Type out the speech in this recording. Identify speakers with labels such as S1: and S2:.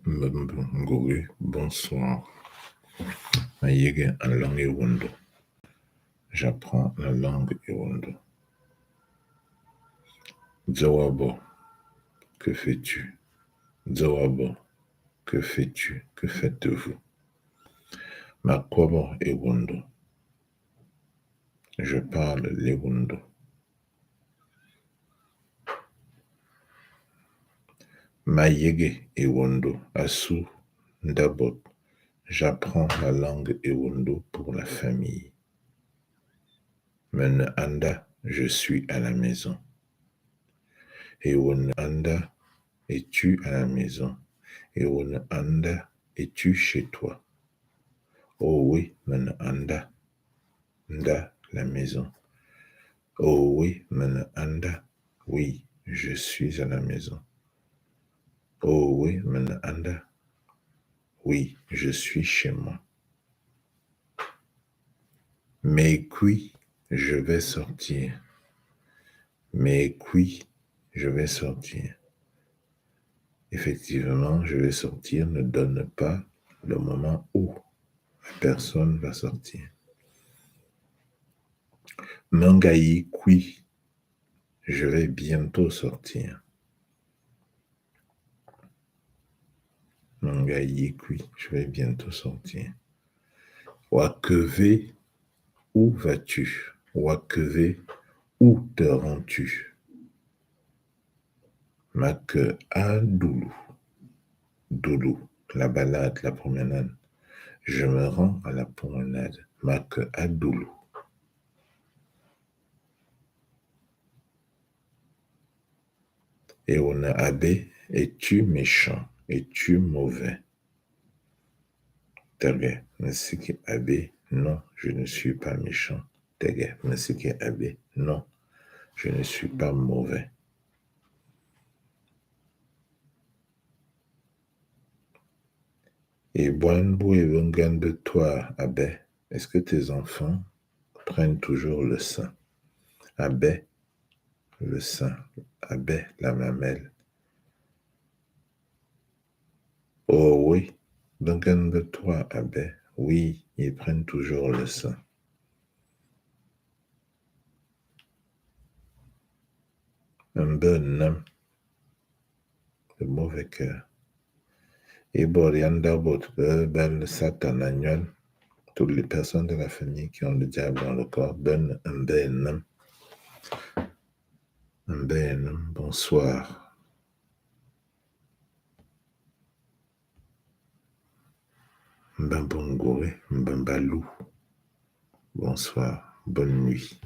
S1: Mbembe Ngoé, bonsoir. Mayege en langue Ewondo. J'apprends la langue Ewondo. Dzawabo, que fais-tu? Dzawabo, que fais-tu? Que faites-vous? Makwabo Ewondo. Je parle l'Ewondo. Mayege Ewondo, Asu Ndabot. J'apprends la langue Ewondo pour la famille. Mene Anda, je suis à la maison. Ewone Anda, es-tu à la maison? Ewone Anda, es-tu chez toi? Oh oui, Mene Anda, Nda, la maison. Oh oui, Mene Anda, oui, je suis à la maison. Oh oui, Mene Anda, oui, je suis chez moi. Mais qui, je vais sortir. Mais qui, je vais sortir. Effectivement, je vais sortir ne donne pas le moment où la personne va sortir. Mangayi qui, je vais bientôt sortir. Mangayi qui, je vais bientôt sortir. Wakeve, où vas-tu? Wakeve, où te rends-tu? Mak Adoulou. Doulou, la balade, la promenade. Je me rends à la promenade. Mak Adoulou. Et on a Abbé, es-tu méchant? Es-tu mauvais? Tege, Mesiki Abbé, non, je ne suis pas méchant. Tege, Mesiki Abbé, non, je ne suis pas mauvais. Et Boinbou et Wengan de toi, Abbé, est-ce que tes enfants prennent toujours le sein? Abbé, le sein. Abbé, la mamelle. Oh oui, Wengan de toi, Abbé, oui, ils prennent toujours le sein. Un bon homme, de mauvais cœur. Et Boriandabot, Ben Satan Agnol, toutes les personnes de la famille qui ont le diable dans le corps, Ben Mbenam. Mbenam, bonsoir. Mbambongore, Mbambalou, bonsoir, bonne nuit.